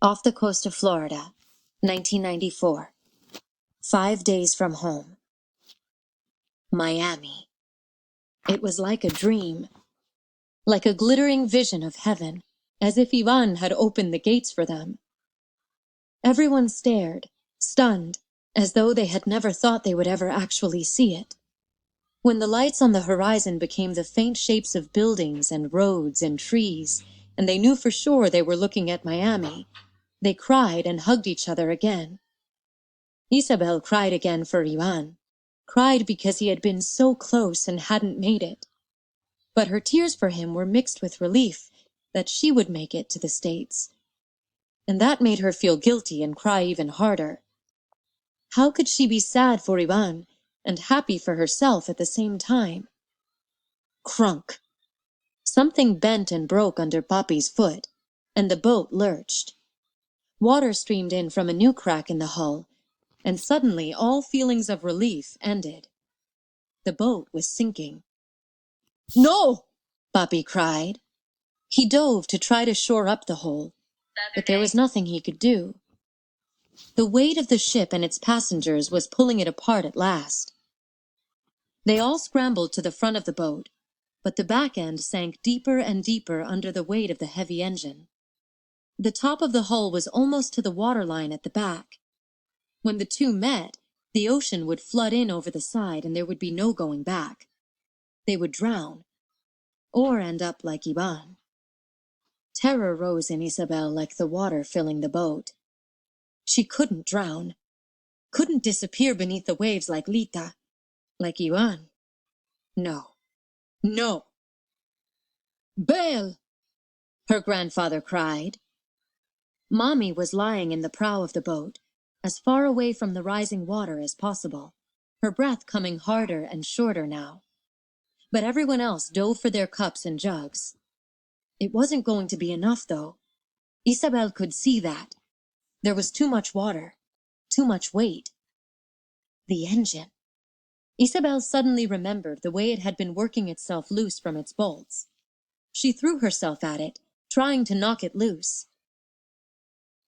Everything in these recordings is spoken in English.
Off the coast of Florida, 1994. 5 days from home. Miami. It was like a dream, like a glittering vision of heaven, as if Ivan had opened the gates for them. Everyone stared, stunned, as though they had never thought they would ever actually see it. When the lights on the horizon became the faint shapes of buildings and roads and trees, and they knew for sure they were looking at Miami, they cried and hugged each other again. Isabel cried again for Ivan, cried because he had been so close and hadn't made it. But her tears for him were mixed with relief that she would make it to the States. And that made her feel guilty and cry even harder. How could she be sad for Ivan and happy for herself at the same time? Crunk! Something bent and broke under Papi's foot, and the boat lurched. Water streamed in from a new crack in the hull, and suddenly all feelings of relief ended. The boat was sinking. "No!" Papi cried. He dove to try to shore up the hole, but there was nothing he could do. The weight of the ship and its passengers was pulling it apart at last. They all scrambled to the front of the boat, but the back end sank deeper and deeper under the weight of the heavy engine. The top of the hull was almost to the waterline at the back. When the two met, the ocean would flood in over the side and there would be no going back. They would drown, or end up like Ivan. Terror rose in Isabel like the water filling the boat. She couldn't drown, couldn't disappear beneath the waves like Lita, like Ivan. No, no. "Bail!" her grandfather cried. Mommy was lying in the prow of the boat, as far away from the rising water as possible, her breath coming harder and shorter now. But everyone else dove for their cups and jugs. It wasn't going to be enough, though. Isabel could see that. There was too much water, too much weight. The engine. Isabel suddenly remembered the way it had been working itself loose from its bolts. She threw herself at it, trying to knock it loose.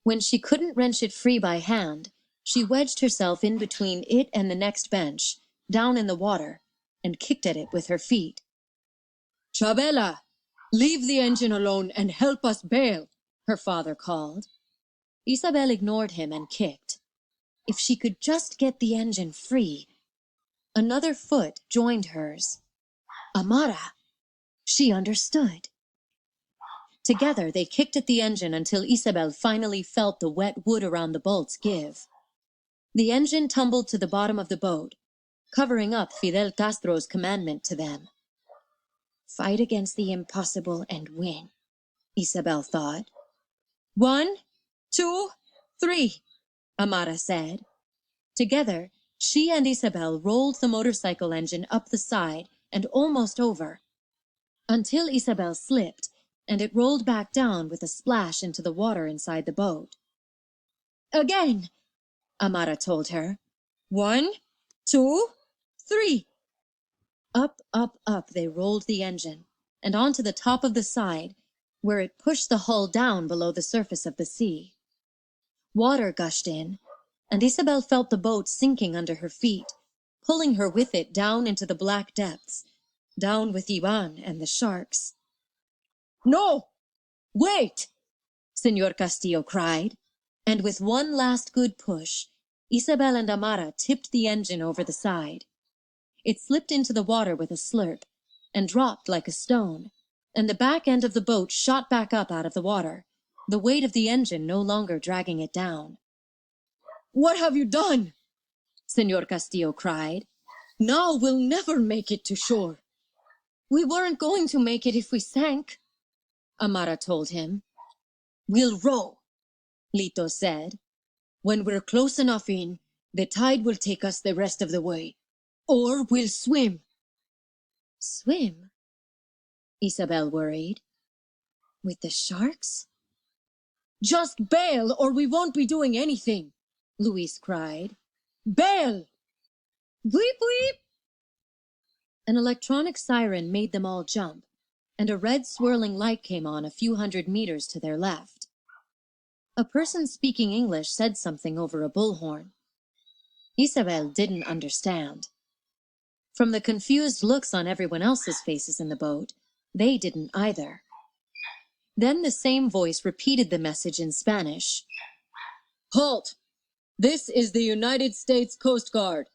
When she couldn't wrench it free by hand, she wedged herself in between it and the next bench, down in the water, and kicked at it with her feet. "Chabela, leave the engine alone and help us bail," her father called. Isabel ignored him and kicked. If she could just get the engine free. Another foot joined hers. Amara. She understood. Together they kicked at the engine until Isabel finally felt the wet wood around the bolts give. The engine tumbled to the bottom of the boat, covering up Fidel Castro's commandment to them. Fight against the impossible and win, Isabel thought. 1, 2, 3, Amara said. Together, she and Isabel rolled the motorcycle engine up the side and almost over, until Isabel slipped, and it rolled back down with a splash into the water inside the boat. "Again," Amara told her. 1, 2, 3. Up, up, up they rolled the engine, and onto the top of the side, where it pushed the hull down below the surface of the sea. Water gushed in, and Isabel felt the boat sinking under her feet, pulling her with it down into the black depths, down with Ivan and the sharks. "No! Wait!" Señor Castillo cried, and with one last good push, Isabel and Amara tipped the engine over the side. It slipped into the water with a slurp, and dropped like a stone, and the back end of the boat shot back up out of the water, the weight of the engine no longer dragging it down. "What have you done?" Señor Castillo cried. "Now we'll never make it to shore." "We weren't going to make it if we sank," Amara told him. "We'll row," Lito said. "When we're close enough in, the tide will take us the rest of the way. Or we'll swim." "Swim?" Isabel worried. "With the sharks?" "Just bail or we won't be doing anything," Luis cried. "Bail!" "Weep, weep!" An electronic siren made them all jump, and a red swirling light came on a few hundred meters to their left. A person speaking English said something over a bullhorn. Isabel didn't understand. From the confused looks on everyone else's faces in the boat, they didn't either. Then the same voice repeated the message in Spanish. Halt! This is the United States Coast Guard.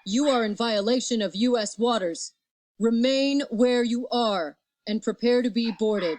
You are in violation of U.S. waters. Remain where you are and prepare to be boarded.